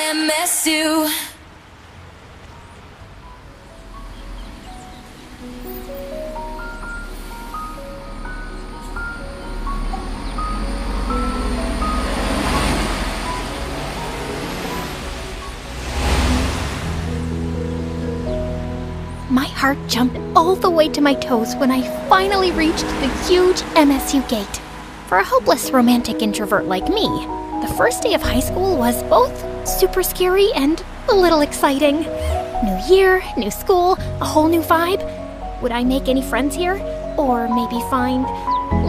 MSU. My heart jumped all the way to my toes when I finally reached the huge MSU gate. For a hopeless romantic introvert like me, the first day of high school was both super scary and a little exciting. New year, new school, a whole new vibe. Would I make any friends here? Or maybe find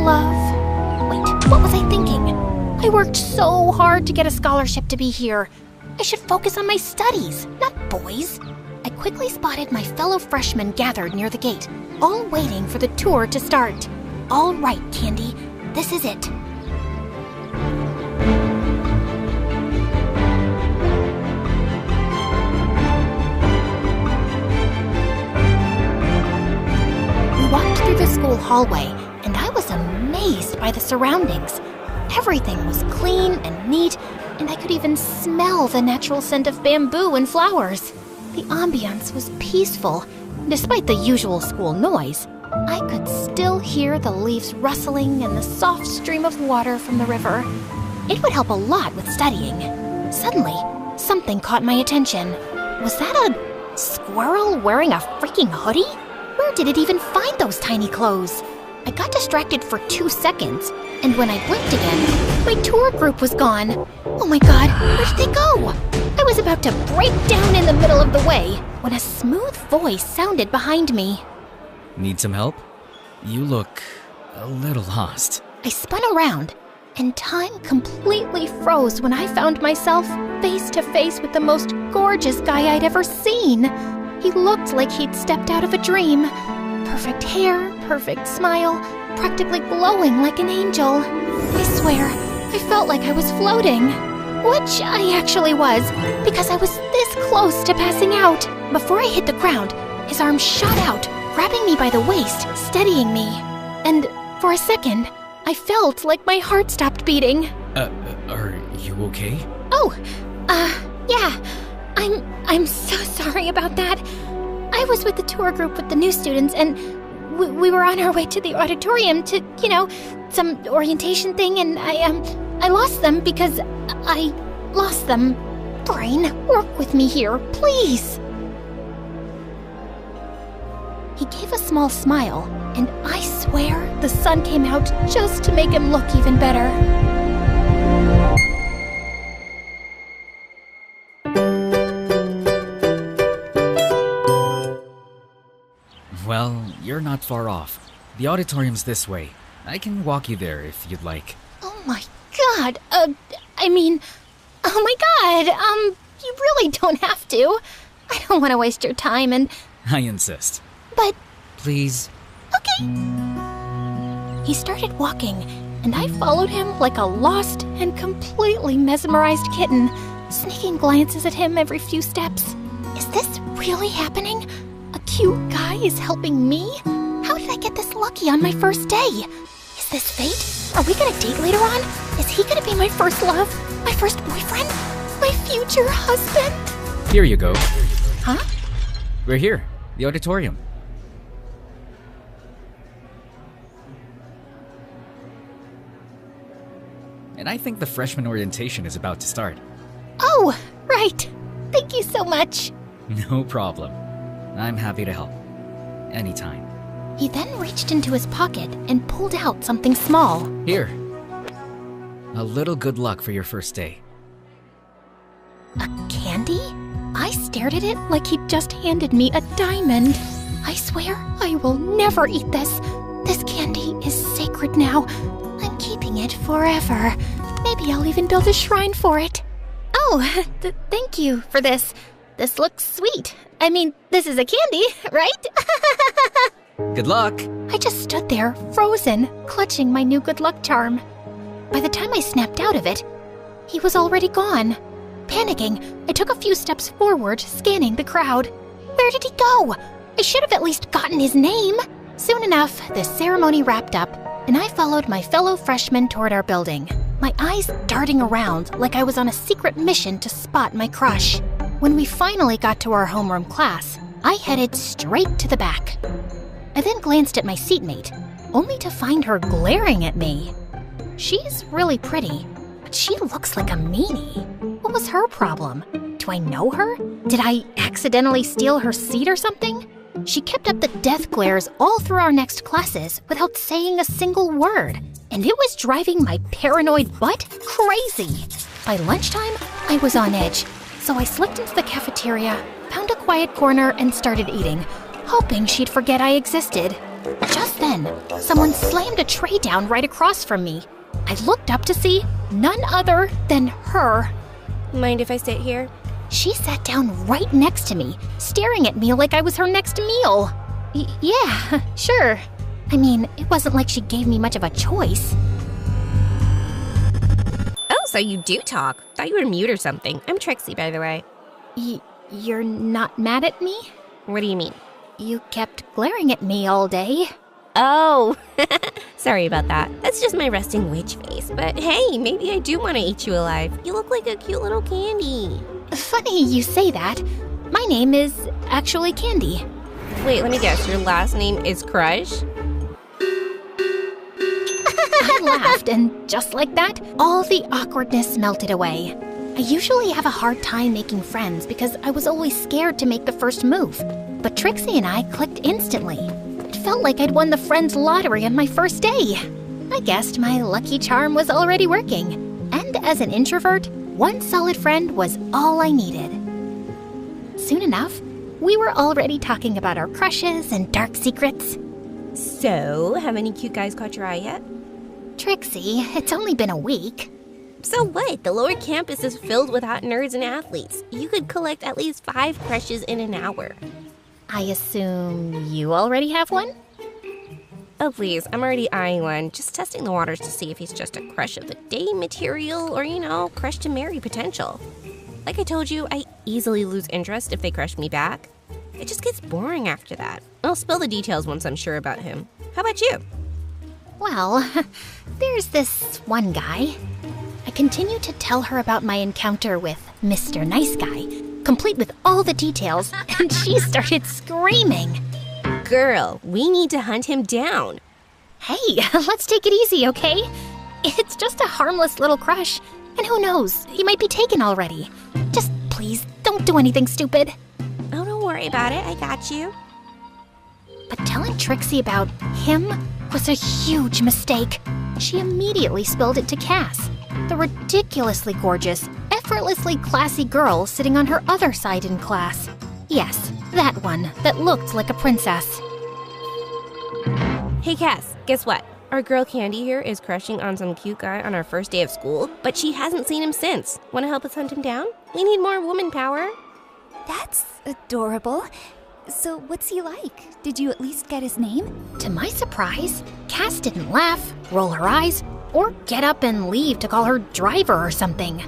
love? Wait, what was I thinking? I worked so hard to get a scholarship to be here. I should focus on my studies, not boys. I quickly spotted my fellow freshmen gathered near the gate, all waiting for the tour to start. All right, Candy, this is it. We walked through the school hallway, and I was amazed by the surroundings. Everything was clean and neat, and I could even smell the natural scent of bamboo and flowers. The ambiance was peaceful. Despite the usual school noise, I could still hear the leaves rustling and the soft stream of water from the river. It would help a lot with studying. Suddenly, something caught my attention. Was that a squirrel wearing a freaking hoodie? Where did it even find those tiny clothes? I got distracted for 2 seconds, and when I blinked again, my tour group was gone. Oh my god, where did they go? I was about to break down in the middle of the way when a smooth voice sounded behind me. Need some help? You look a little lost. I spun around, and time completely froze when I found myself face to face with the most gorgeous guy I'd ever seen. He looked like he'd stepped out of a dream. Perfect hair, perfect smile, practically glowing like an angel. I swear, I felt like I was floating. Which I actually was, because I was this close to passing out. Before I hit the ground, his arm shot out, grabbing me by the waist, steadying me. And for a second, I felt like my heart stopped beating. Are you okay? Oh, yeah. I'm so sorry about that. I was with the tour group with the new students, and we were on our way to the auditorium to, some orientation thing, and I lost them because I lost them. Brain, work with me here, please. He gave a small smile, and I swear the sun came out just to make him look even better. Well, you're not far off. The auditorium's this way. I can walk you there if you'd like. Oh my god, oh my god, you really don't have to. I don't want to waste your time and... I insist. But... Please. Okay. He started walking, and I followed him like a lost and completely mesmerized kitten, sneaking glances at him every few steps. Is this really happening? A cute guy is helping me? How did I get this lucky on my first day? Is this fate? Are we gonna date later on? Is he gonna be my first love? My first boyfriend? My future husband? Here you go. Huh? We're here. The auditorium. And I think the freshman orientation is about to start. Oh, right. Thank you so much. No problem. I'm happy to help. Anytime. He then reached into his pocket and pulled out something small. Here. A little good luck for your first day. A candy? I stared at it like he'd just handed me a diamond. I swear I will never eat this. This candy is sacred now. I'm keeping it forever. Maybe I'll even build a shrine for it. Oh, thank you for this. This looks sweet. I mean, this is a candy, right? Good luck! I just stood there, frozen, clutching my new good luck charm. By the time I snapped out of it, he was already gone. Panicking, I took a few steps forward, scanning the crowd. Where did he go? I should have at least gotten his name. Soon enough, the ceremony wrapped up, and I followed my fellow freshmen toward our building, my eyes darting around like I was on a secret mission to spot my crush. When we finally got to our homeroom class, I headed straight to the back. I then glanced at my seatmate, only to find her glaring at me. She's really pretty, but she looks like a meanie. What was her problem? Do I know her? Did I accidentally steal her seat or something? She kept up the death glares all through our next classes without saying a single word, and it was driving my paranoid butt crazy. By lunchtime, I was on edge, so I slipped into the cafeteria, found a quiet corner, and started eating, hoping she'd forget I existed. Just then, someone slammed a tray down right across from me. I looked up to see none other than her. Mind if I sit here? She sat down right next to me, staring at me like I was her next meal. Yeah, sure. I mean, it wasn't like she gave me much of a choice. Oh, so you do talk. Thought you were mute or something. I'm Trixie, by the way. You're not mad at me? What do you mean? You kept glaring at me all day. Oh, sorry about that. That's just my resting witch face. But hey, maybe I do want to eat you alive. You look like a cute little candy. Funny you say that. My name is actually Candy. Wait, let me guess. Your last name is Crush? I laughed, and just like that, all the awkwardness melted away. I usually have a hard time making friends because I was always scared to make the first move. But Trixie and I clicked instantly. It felt like I'd won the friends lottery on my first day. I guessed my lucky charm was already working. And as an introvert, one solid friend was all I needed. Soon enough, we were already talking about our crushes and dark secrets. So, have any cute guys caught your eye yet? Trixie, it's only been a week. So what? The lower campus is filled with hot nerds and athletes. You could collect at least 5 crushes in an hour. I assume you already have one? Oh, please, I'm already eyeing one. Just testing the waters to see if he's just a crush of the day material or, crush to marry potential. Like I told you, I easily lose interest if they crush me back. It just gets boring after that. I'll spill the details once I'm sure about him. How about you? Well, there's this one guy. I continued to tell her about my encounter with Mr. Nice Guy, complete with all the details, and she started screaming. Girl, we need to hunt him down. Hey, let's take it easy, okay? It's just a harmless little crush, and who knows, he might be taken already. Just please, don't do anything stupid. Oh, don't worry about it, I got you. But telling Trixie about him was a huge mistake. She immediately spilled it to Cass, the ridiculously gorgeous, effortlessly classy girl sitting on her other side in class. Yes, that one that looked like a princess. Hey Cass, guess what? Our girl Candy here is crushing on some cute guy on our first day of school, but she hasn't seen him since. Want to help us hunt him down? We need more woman power. That's adorable. So what's he like? Did you at least get his name? To my surprise, Cass didn't laugh, roll her eyes, or get up and leave to call her driver or something.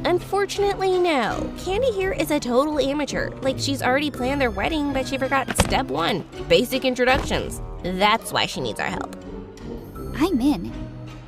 Unfortunately, no. Candy here is a total amateur. Like, she's already planned their wedding, but she forgot step 1, basic introductions. That's why she needs our help. I'm in.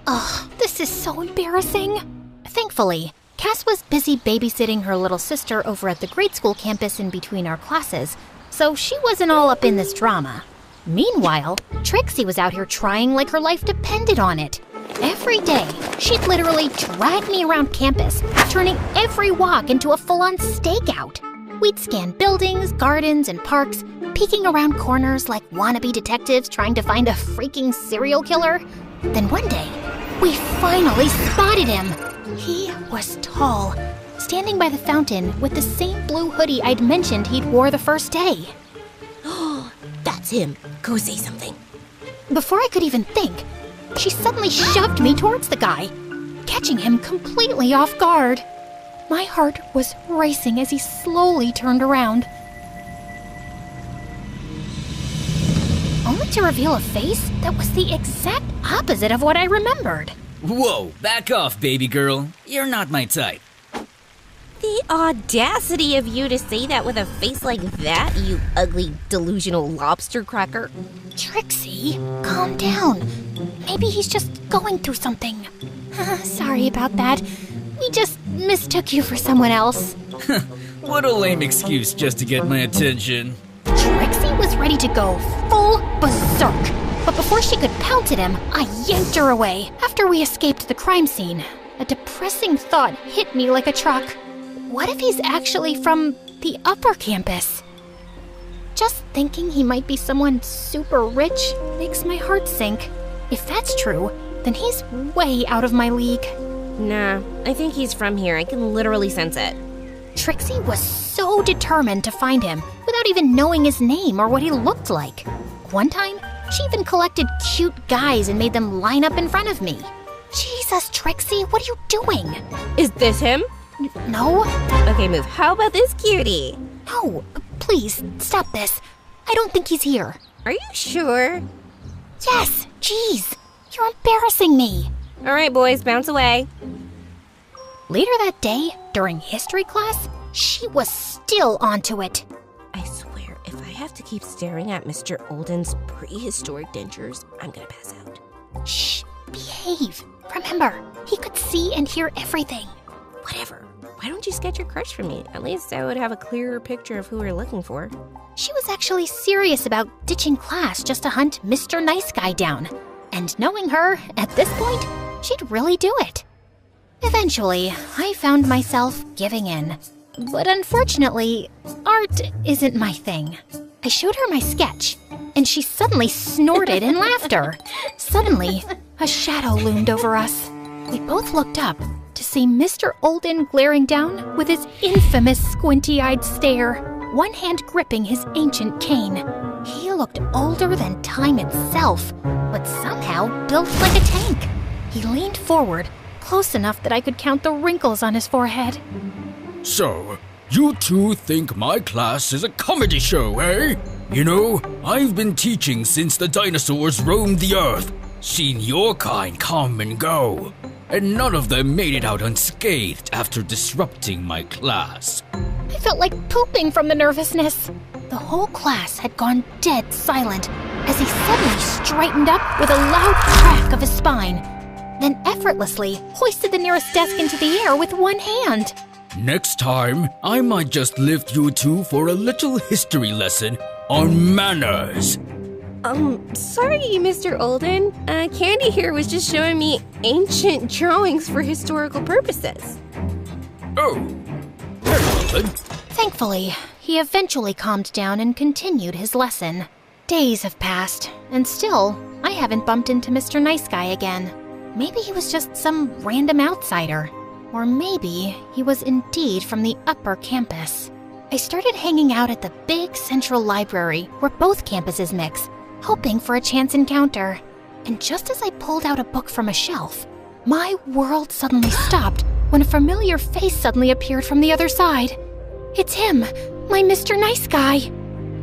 Ugh, this is so embarrassing. Thankfully, Cass was busy babysitting her little sister over at the grade school campus in between our classes, so she wasn't all up in this drama. Meanwhile, Trixie was out here trying like her life depended on it. Every day, she'd literally drag me around campus, turning every walk into a full-on stakeout. We'd scan buildings, gardens, and parks, peeking around corners like wannabe detectives trying to find a freaking serial killer. Then one day, we finally spotted him. He was tall, standing by the fountain with the same blue hoodie I'd mentioned he'd wore the first day. That's him. Go say something. Before I could even think, she suddenly shoved me towards the guy, catching him completely off guard. My heart was racing as he slowly turned around, only to reveal a face that was the exact opposite of what I remembered. Whoa, back off, baby girl. You're not my type. The audacity of you to say that with a face like that, you ugly, delusional lobster cracker. Trixie, calm down. Maybe he's just going through something. Sorry about that. We just mistook you for someone else. What a lame excuse just to get my attention. Trixie was ready to go full berserk. But before she could pounce at him, I yanked her away. After we escaped the crime scene, a depressing thought hit me like a truck. What if he's actually from the upper campus? Just thinking he might be someone super rich makes my heart sink. If that's true, then he's way out of my league. Nah, I think he's from here. I can literally sense it. Trixie was so determined to find him without even knowing his name or what he looked like. One time, she even collected cute guys and made them line up in front of me. Jesus, Trixie, what are you doing? Is this him? No. Okay, move. How about this cutie? No, please, stop this. I don't think he's here. Are you sure? Yes, jeez. You're embarrassing me. All right, boys, bounce away. Later that day, during history class, she was still onto it. I swear, if I have to keep staring at Mr. Olden's prehistoric dentures, I'm gonna pass out. Shh, behave. Remember, he could see and hear everything. Whatever. Why don't you sketch your crush for me? At least I would have a clearer picture of who we're looking for. She was actually serious about ditching class just to hunt Mr. Nice Guy down. And knowing her, at this point, she'd really do it. Eventually, I found myself giving in. But unfortunately, art isn't my thing. I showed her my sketch, and she suddenly snorted in laughter. Suddenly, a shadow loomed over us. We both looked up to see Mr. Olden glaring down with his infamous squinty-eyed stare, one hand gripping his ancient cane. He looked older than time itself, but somehow built like a tank. He leaned forward, close enough that I could count the wrinkles on his forehead. So, you two think my class is a comedy show, eh? You know, I've been teaching since the dinosaurs roamed the earth, seen your kind come and go, and none of them made it out unscathed after disrupting my class. I felt like pooping from the nervousness. The whole class had gone dead silent as he suddenly straightened up with a loud crack of his spine, then effortlessly hoisted the nearest desk into the air with one hand. Next time, I might just lift you two for a little history lesson on manners. Sorry, Mr. Olden. Candy here was just showing me ancient drawings for historical purposes. Oh, hey, Olden. Thankfully, he eventually calmed down and continued his lesson. Days have passed, and still, I haven't bumped into Mr. Nice Guy again. Maybe he was just some random outsider. Or maybe he was indeed from the upper campus. I started hanging out at the big central library where both campuses mix, hoping for a chance encounter. And just as I pulled out a book from a shelf, my world suddenly stopped when a familiar face suddenly appeared from the other side. It's him, my Mr. Nice Guy.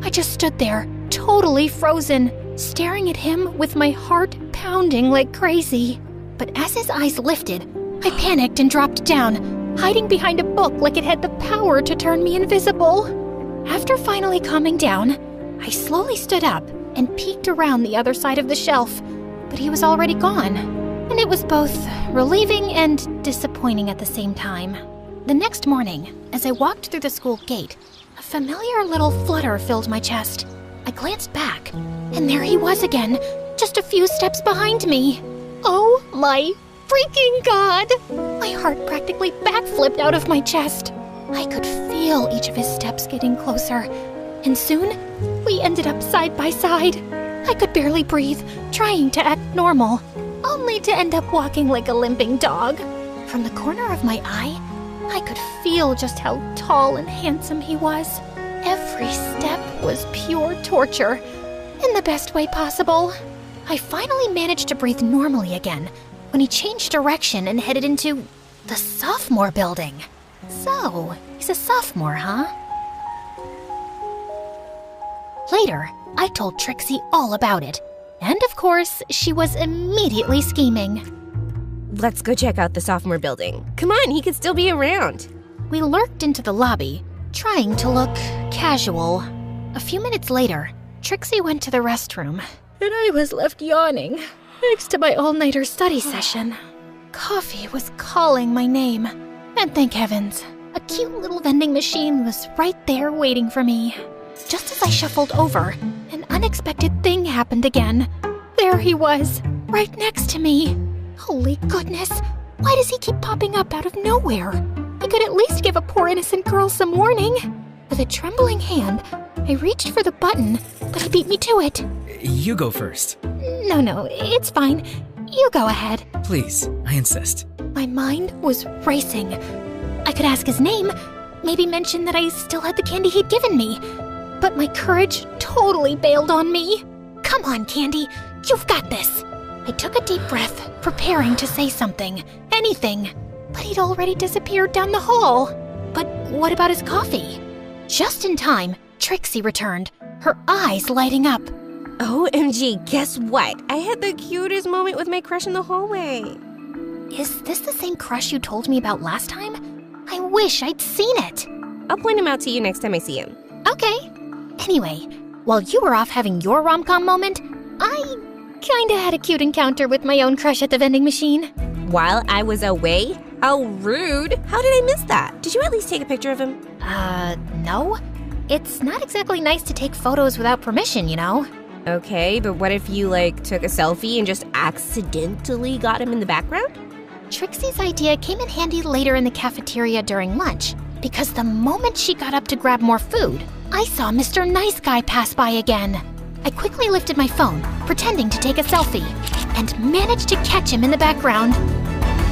I just stood there, totally frozen, staring at him with my heart pounding like crazy. But as his eyes lifted, I panicked and dropped down, hiding behind a book like it had the power to turn me invisible. After finally calming down, I slowly stood up and peeked around the other side of the shelf, but he was already gone. And it was both relieving and disappointing at the same time. The next morning, as I walked through the school gate, a familiar little flutter filled my chest. I glanced back, and there he was again, just a few steps behind me. Oh my freaking God! My heart practically backflipped out of my chest. I could feel each of his steps getting closer, and soon we ended up side by side. I could barely breathe, trying to act normal, only to end up walking like a limping dog. From the corner of my eye, I could feel just how tall and handsome he was. Every step was pure torture, in the best way possible. I finally managed to breathe normally again when he changed direction and headed into the sophomore building. So, he's a sophomore, huh? Later, I told Trixie all about it. And of course, she was immediately scheming. Let's go check out the sophomore building. Come on, he could still be around. We lurked into the lobby, trying to look casual. A few minutes later, Trixie went to the restroom, and I was left yawning next to my all-nighter study session. Coffee was calling my name, and thank heavens, a cute little vending machine was right there waiting for me. Just as I shuffled over, an unexpected thing happened again. There he was, right next to me. Holy goodness, why does he keep popping up out of nowhere? I could at least give a poor innocent girl some warning. With a trembling hand, I reached for the button, but he beat me to it. You go first. No, it's fine. You go ahead. Please, I insist. My mind was racing. I could ask his name, maybe mention that I still had the candy he'd given me. But my courage totally bailed on me. Come on, Candy, you've got this. I took a deep breath, preparing to say something, anything. But he'd already disappeared down the hall. But what about his coffee? Just in time, Trixie returned, her eyes lighting up. OMG, guess what? I had the cutest moment with my crush in the hallway. Is this the same crush you told me about last time? I wish I'd seen it. I'll point him out to you next time I see him. Okay. Anyway, while you were off having your rom-com moment, I kinda had a cute encounter with my own crush at the vending machine. While I was away? How rude. How did I miss that? Did you at least take a picture of him? No. It's not exactly nice to take photos without permission, you know? Okay, but what if you, took a selfie and just accidentally got him in the background? Trixie's idea came in handy later in the cafeteria during lunch, because the moment she got up to grab more food, I saw Mr. Nice Guy pass by again. I quickly lifted my phone, pretending to take a selfie, and managed to catch him in the background.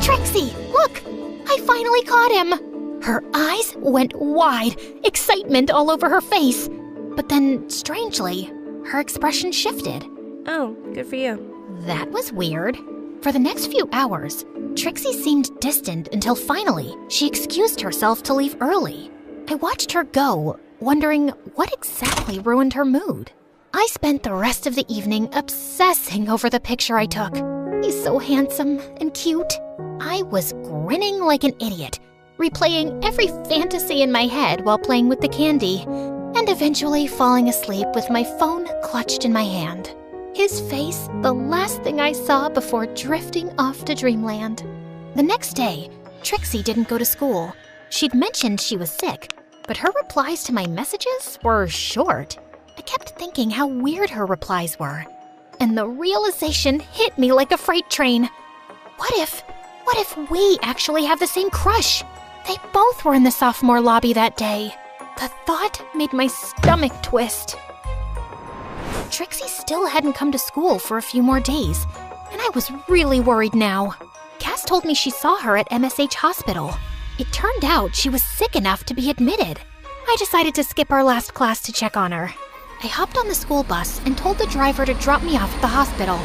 Trixie, look! I finally caught him! Her eyes went wide, excitement all over her face. But then, strangely, her expression shifted. Oh, good for you. That was weird. For the next few hours, Trixie seemed distant until finally she excused herself to leave early. I watched her go, wondering what exactly ruined her mood. I spent the rest of the evening obsessing over the picture I took. He's so handsome and cute. I was grinning like an idiot, replaying every fantasy in my head while playing with the candy, and eventually falling asleep with my phone clutched in my hand. His face, the last thing I saw before drifting off to dreamland. The next day, Trixie didn't go to school. She'd mentioned she was sick, but her replies to my messages were short. I kept thinking how weird her replies were, and the realization hit me like a freight train. What if we actually have the same crush? They both were in the sophomore lobby that day. The thought made my stomach twist. Trixie still hadn't come to school for a few more days, and I was really worried now. Cass told me she saw her at MSH Hospital. It turned out she was sick enough to be admitted. I decided to skip our last class to check on her. I hopped on the school bus and told the driver to drop me off at the hospital.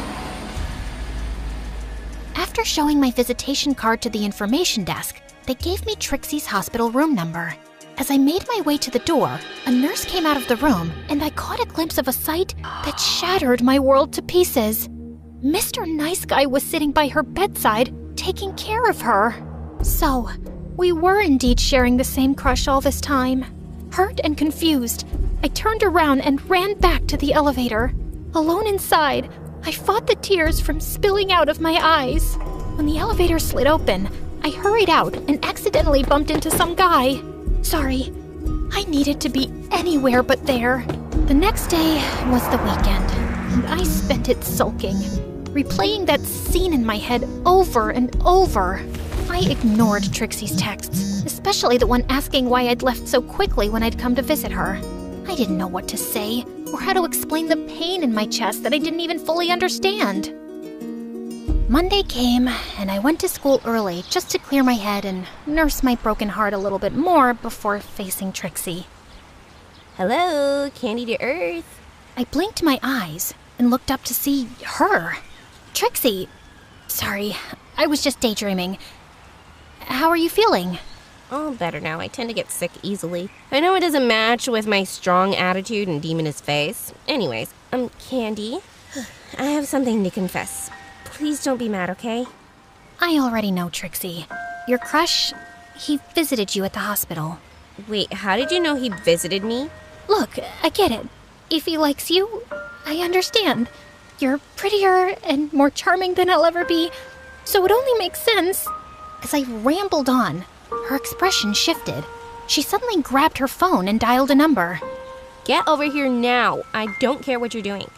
After showing my visitation card to the information desk, they gave me Trixie's hospital room number. As I made my way to the door, a nurse came out of the room, and I caught a glimpse of a sight that shattered my world to pieces. Mr. Nice Guy was sitting by her bedside, taking care of her. So, we were indeed sharing the same crush all this time. Hurt and confused, I turned around and ran back to the elevator. Alone inside, I fought the tears from spilling out of my eyes. When the elevator slid open, I hurried out and accidentally bumped into some guy. Sorry, I needed to be anywhere but there. The next day was the weekend, and I spent it sulking, replaying that scene in my head over and over. I ignored Trixie's texts, especially the one asking why I'd left so quickly when I'd come to visit her. I didn't know what to say, or how to explain the pain in my chest that I didn't even fully understand. Monday came, and I went to school early just to clear my head and nurse my broken heart a little bit more before facing Trixie. Hello, Candy to Earth. I blinked my eyes and looked up to see her. Trixie. Sorry, I was just daydreaming. How are you feeling? All better now. I tend to get sick easily. I know it doesn't match with my strong attitude and demoness face. Anyways, Candy, I have something to confess. Please don't be mad, okay? I already know, Trixie. Your crush, he visited you at the hospital. Wait, how did you know he visited me? Look, I get it. If he likes you, I understand. You're prettier and more charming than I'll ever be, so it only makes sense. As I rambled on, her expression shifted. She suddenly grabbed her phone and dialed a number. Get over here now. I don't care what you're doing.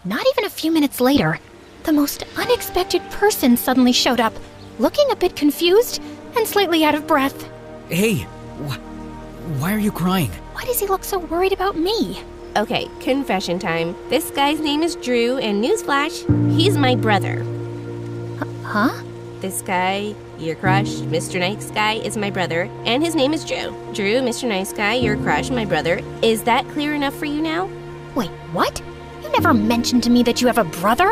Not even a few minutes later, the most unexpected person suddenly showed up, looking a bit confused and slightly out of breath. Hey, why are you crying? Why does he look so worried about me? Okay, confession time. This guy's name is Drew, and newsflash, he's my brother. Huh? This guy, your crush, Mr. Nice Guy, is my brother, and his name is Drew. Drew, Mr. Nice Guy, your crush, my brother. Is that clear enough for you now? Wait, what? You never mentioned to me that you have a brother?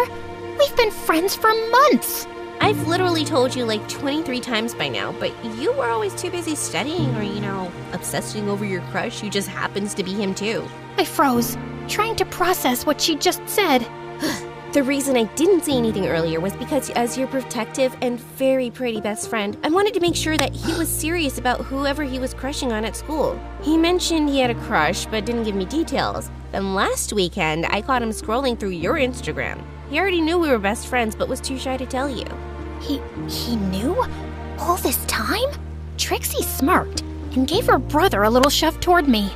We've been friends for months. I've literally told you like 23 times by now, but you were always too busy studying or, obsessing over your crush who just happens to be him too. I froze, trying to process what she just said. The reason I didn't say anything earlier was because as your protective and very pretty best friend, I wanted to make sure that he was serious about whoever he was crushing on at school. He mentioned he had a crush, but didn't give me details. Then last weekend, I caught him scrolling through your Instagram. He already knew we were best friends, but was too shy to tell you. He knew? All this time? Trixie smirked and gave her brother a little shove toward me.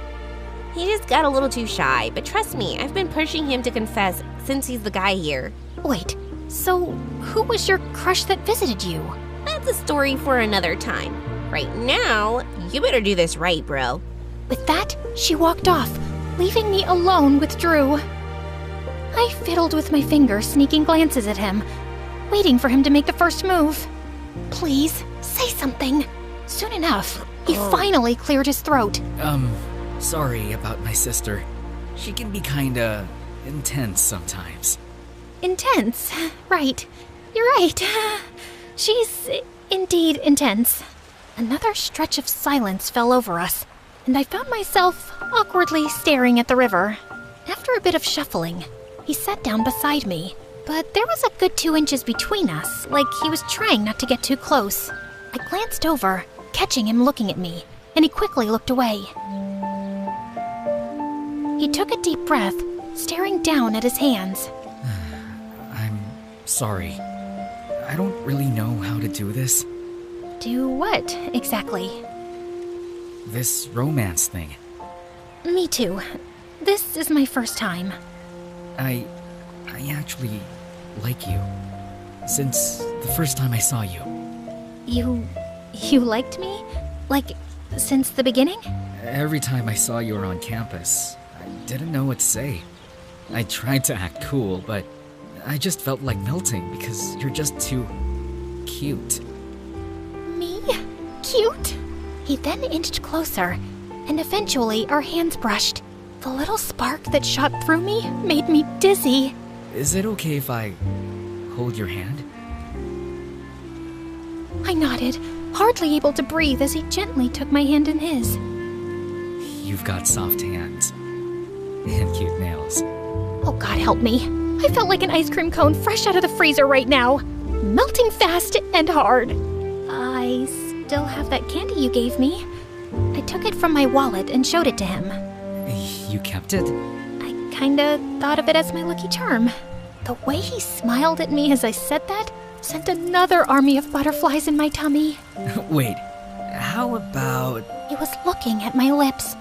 He just got a little too shy, but trust me, I've been pushing him to confess since he's the guy here. Wait, so who was your crush that visited you? That's a story for another time. Right now, you better do this right, bro. With that, she walked off, leaving me alone with Drew. I fiddled with my fingers, sneaking glances at him, waiting for him to make the first move. Please, say something. Soon enough, he finally cleared his throat. Sorry about my sister. She can be kinda intense sometimes. Intense? Right. You're right. She's indeed intense. Another stretch of silence fell over us, and I found myself awkwardly staring at the river. After a bit of shuffling, he sat down beside me, but there was a good 2 inches between us, like he was trying not to get too close. I glanced over, catching him looking at me, and he quickly looked away. He took a deep breath, staring down at his hands. I'm sorry. I don't really know how to do this. Do what, exactly? This romance thing. Me too. This is my first time. I actually like you. Since the first time I saw you. You liked me? Like, since the beginning? Every time I saw you were on campus, I didn't know what to say. I tried to act cool, but I just felt like melting because you're just too cute. Me? Cute? He then inched closer, and eventually our hands brushed. The little spark that shot through me made me dizzy. Is it okay if I hold your hand? I nodded, hardly able to breathe as he gently took my hand in his. You've got soft hands. And cute nails. Oh, God help me. I felt like an ice cream cone fresh out of the freezer right now. Melting fast and hard. I still have that candy you gave me. I took it from my wallet and showed it to him. You kept it? I kinda thought of it as my lucky charm. The way he smiled at me as I said that sent another army of butterflies in my tummy. Wait, how about... He was looking at my lips.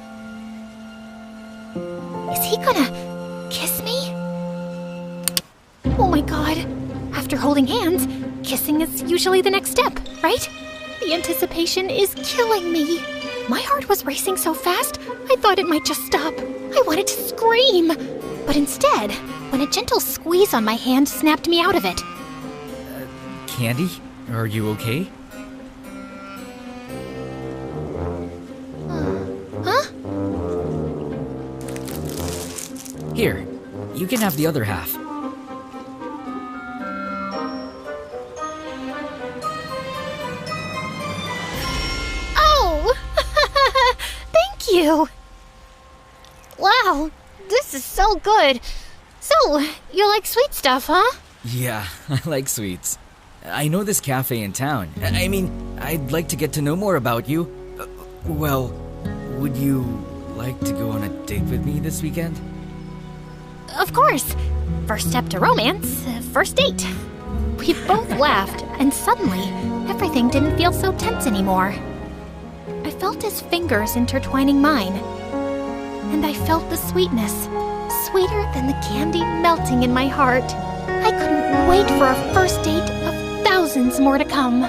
Is he gonna kiss me? Oh my God. After holding hands, kissing is usually the next step, right? The anticipation is killing me. My heart was racing so fast, I thought it might just stop. I wanted to scream. But instead, when a gentle squeeze on my hand snapped me out of it. Candy? Are you okay? Huh? Here, you can have the other half. Oh! Thank you! Wow, this is so good. So, you like sweet stuff, huh? Yeah, I like sweets. I know this cafe in town. I mean, I'd like to get to know more about you. Well, would you like to go on a date with me this weekend? Of course. First step to romance, first date. We both laughed, and suddenly, everything didn't feel so tense anymore. I felt his fingers intertwining mine, and I felt the sweetness, sweeter than the candy melting in my heart. I couldn't wait for our first date of thousands more to come.